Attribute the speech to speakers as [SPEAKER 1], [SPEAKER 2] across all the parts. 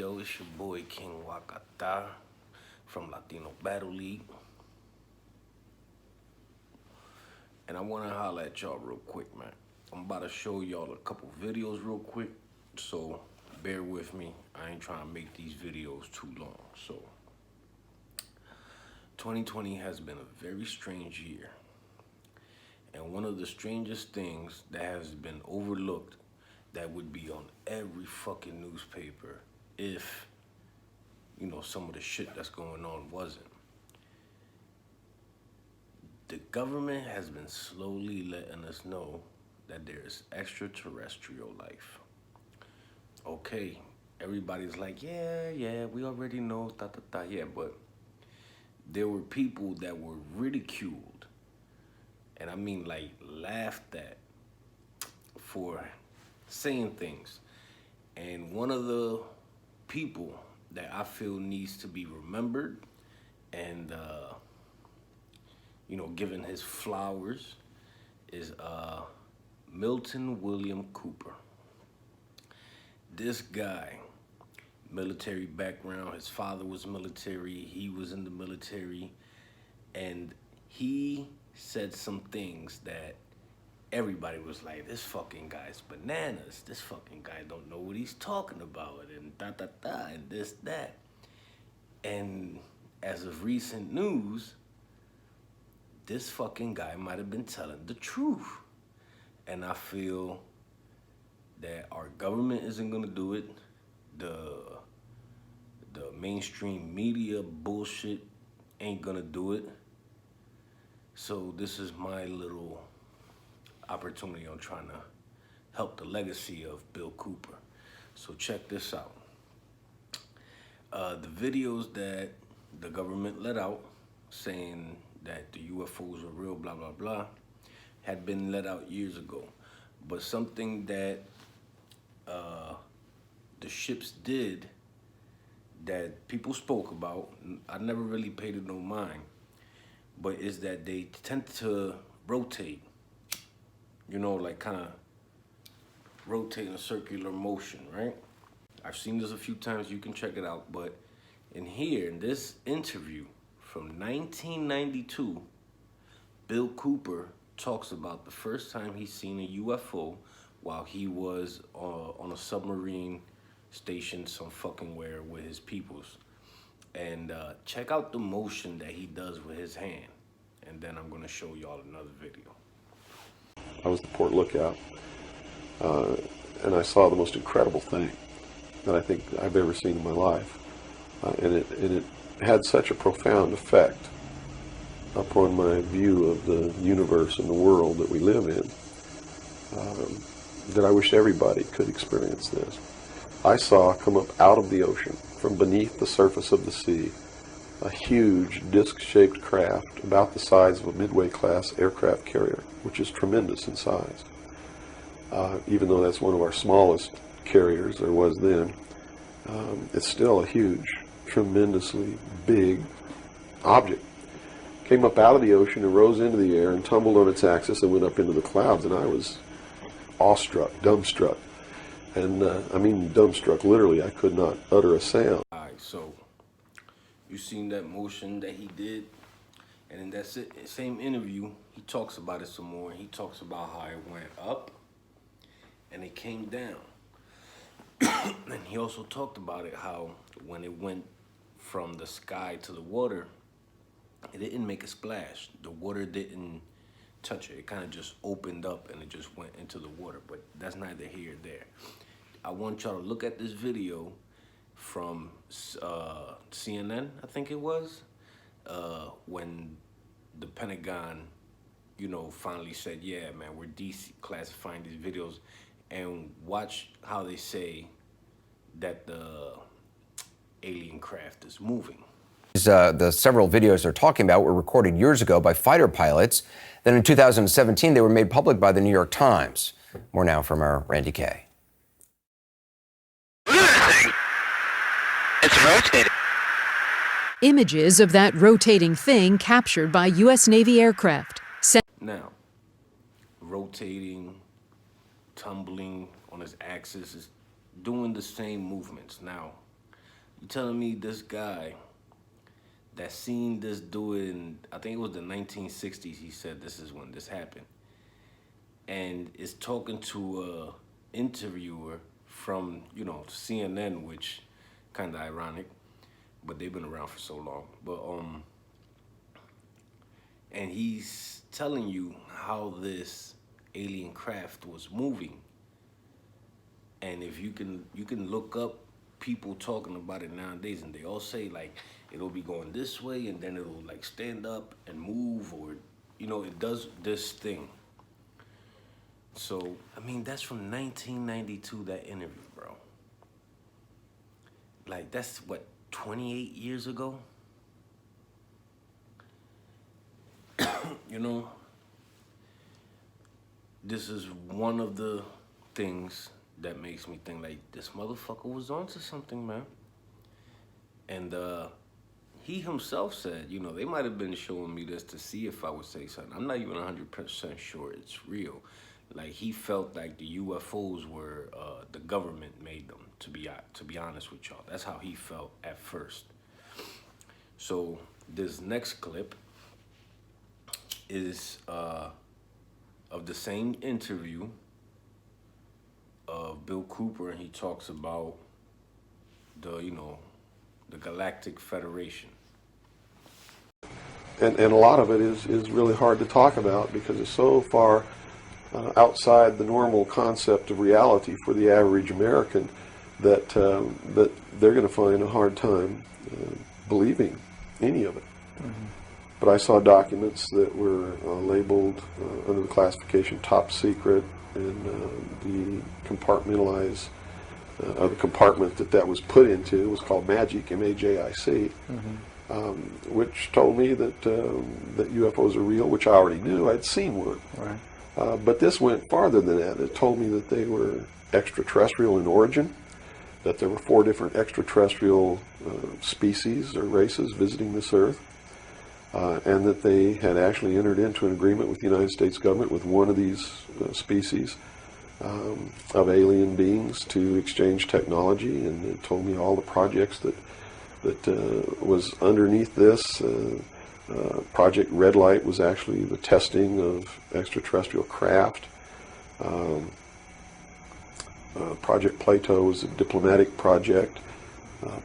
[SPEAKER 1] yo, it's your boy King Wakata from Latino Battle League. And I want to holler at y'all real quick, man. I'm about to show y'all a couple videos real quick, so bear with me. I ain't trying to make these videos too long. So 2020 has been a very strange year. And one of the strangest things that has been overlooked that would be on every fucking newspaper if, you know, some of the shit that's going on wasn't. The government has been slowly letting us know that there is extraterrestrial life. Okay, everybody's like, yeah, we already know, yeah, but there were people that were ridiculed, and I mean like laughed at for saying things. And one of the people that I feel needs to be remembered and given his flowers is Milton William Cooper. This guy, military background, his father was military, he was in the military, and he said some things that everybody was like, this fucking guy's bananas, this fucking guy don't know what he's talking about, and and this, that. And as of recent news, this fucking guy might have been telling the truth. And I feel that our government isn't gonna do it. The mainstream media bullshit ain't gonna do it. So this is my little opportunity on trying to help the legacy of Bill Cooper. So check this out. The videos that the government let out saying that the UFOs are real, blah, blah, blah, had been let out years ago. But something that the ships did that people spoke about, I never really paid it no mind, but is that they tend to rotate, like kind of rotate in a circular motion, right? I've seen this a few times, you can check it out, but in this interview from 1992, Bill Cooper talks about the first time he seen a UFO while he was on a submarine station some fucking where with his peoples. And check out the motion that he does with his hand. And then I'm gonna show y'all another video.
[SPEAKER 2] I was the port lookout, and I saw the most incredible thing that I think I've ever seen in my life. And it had such a profound effect upon my view of the universe and the world that we live in, that I wish everybody could experience this. I saw come up out of the ocean, from beneath the surface of the sea, a huge disc-shaped craft about the size of a Midway-class aircraft carrier, which is tremendous in size. Even though that's one of our smallest carriers there was then, it's still a huge, tremendously big object. Came up out of the ocean and rose into the air and tumbled on its axis and went up into the clouds, and I was awestruck, dumbstruck. And I mean dumbstruck, literally. I could not utter a sound.
[SPEAKER 1] All right, so you seen that motion that he did, and in that same interview, he talks about it some more. He talks about how it went up and it came down. And he also talked about it, how when it went from the sky to the water, it didn't make a splash. The water didn't touch it. It kind of just opened up and it just went into the water. But that's neither here nor there. I want y'all to look at this video from CNN, I think it was, when the Pentagon, finally said, yeah, man, we're declassifying these videos, and watch how they say that the alien craft is moving.
[SPEAKER 3] The several videos they're talking about were recorded years ago by fighter pilots. Then in 2017, they were made public by the New York Times. More now from our Randy Kay.
[SPEAKER 4] Look at this thing. It's rotating.
[SPEAKER 5] Images of that rotating thing captured by U.S. Navy aircraft.
[SPEAKER 1] Now, rotating, tumbling on his axis, is doing the same movements. Now, You telling me this guy that seen this doing, I think it was the 1960s, he said this is when this happened, and is talking to a interviewer from, CNN, which kind of ironic, but they've been around for so long. But and he's telling you how this alien craft was moving. And if you can look up people talking about it nowadays, and they all say like it'll be going this way, and then it'll like stand up and move, or it does this thing. So I mean, that's from 1992, that interview, bro. Like, that's what, 28 years ago? This is one of the things that makes me think like this motherfucker was onto something, man. And he himself said, they might have been showing me this to see if I would say something. I'm not even 100% sure it's real. Like, he felt like the UFOs were the government made them. To be honest with y'all, that's how he felt at first. So this next clip is of the same interview of Bill Cooper, and he talks about the Galactic Federation.
[SPEAKER 2] And a lot of it is really hard to talk about because it's so far outside the normal concept of reality for the average American that they're going to find a hard time believing any of it. Mm-hmm. But I saw documents that were labeled under the classification top secret, and the compartmentalized the compartment that was put into was called MAGIC, M-A-J-I-C, mm-hmm. Which told me that UFOs are real, which I already knew. I'd seen one. Right. But this went farther than that. It told me that they were extraterrestrial in origin, that there were 4 different extraterrestrial species or races visiting this Earth, and that they had actually entered into an agreement with the United States government with one of these species of alien beings to exchange technology. And it told me all the projects that was underneath this. Project Red Light was actually the testing of extraterrestrial craft. Project Plato was a diplomatic project.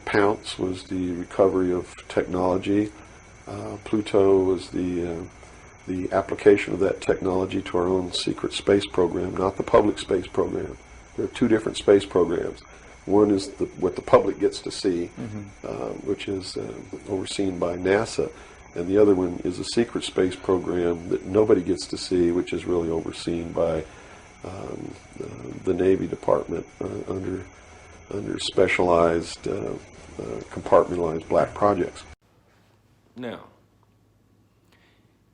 [SPEAKER 2] Pounce was the recovery of technology. Pluto was the application of that technology to our own secret space program, not the public space program. There are 2 different space programs. One is what the public gets to see, mm-hmm. Which is overseen by NASA, and the other one is a secret space program that nobody gets to see, which is really overseen by the Navy Department under specialized, compartmentalized black projects.
[SPEAKER 1] Now,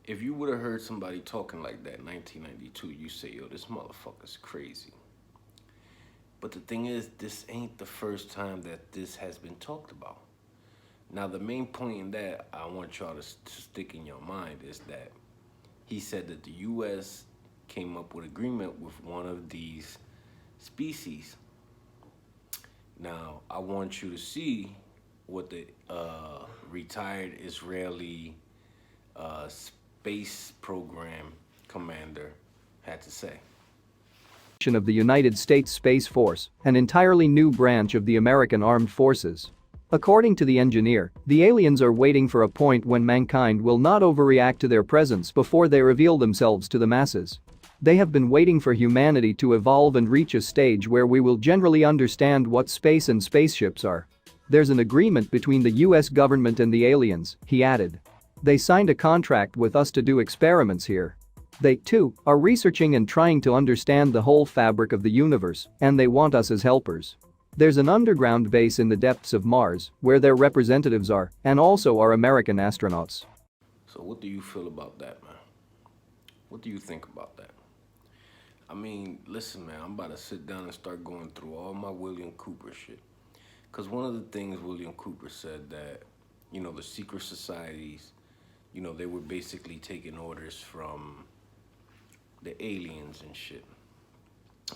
[SPEAKER 1] if you would have heard somebody talking like that in 1992, you say, yo, this motherfucker's crazy. But the thing is, this ain't the first time that this has been talked about. Now, the main point in that I want y'all to stick in your mind is that he said that the U.S. came up with agreement with one of these species. Now, I want you to see what the retired Israeli space program commander had to say.
[SPEAKER 6] Of the United States Space Force, an entirely new branch of the American Armed Forces. According to the engineer, the aliens are waiting for a point when mankind will not overreact to their presence before they reveal themselves to the masses. They have been waiting for humanity to evolve and reach a stage where we will generally understand what space and spaceships are. There's an agreement between the U.S. government and the aliens, he added. They signed a contract with us to do experiments here. They, too, are researching and trying to understand the whole fabric of the universe, and they want us as helpers. There's an underground base in the depths of Mars, where their representatives are, and also are American astronauts.
[SPEAKER 1] So what do you feel about that, man? What do you think about that? I mean, listen, man, I'm about to sit down and start going through all my William Cooper shit. Because one of the things William Cooper said that, the secret societies, they were basically taking orders from the aliens and shit.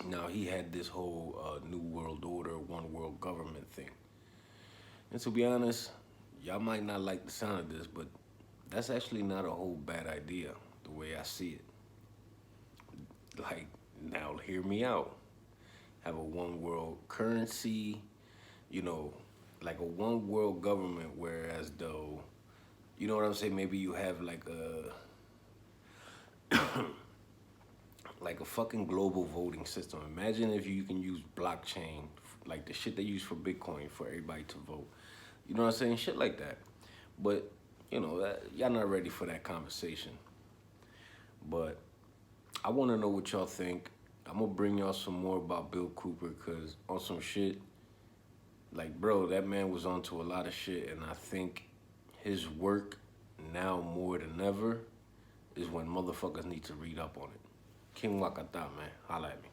[SPEAKER 1] Now, he had this whole New World Order, one world government thing. And to be honest, y'all might not like the sound of this, but that's actually not a whole bad idea, the way I see it. Like, now hear me out. Have a one world currency, you know, like a one world government, whereas though, you know what I'm saying, maybe you have like a like a fucking global voting system. Imagine if you can use blockchain, like the shit they use for Bitcoin, for everybody to vote. You know what I'm saying? Shit like that. But, you know, y'all not ready for that conversation. But I want to know what y'all think. I'm going to bring y'all some more about Bill Cooper, because on some shit, like, bro, that man was onto a lot of shit, and I think his work now more than ever is when motherfuckers need to read up on it. King Wakata, man. Holla at me.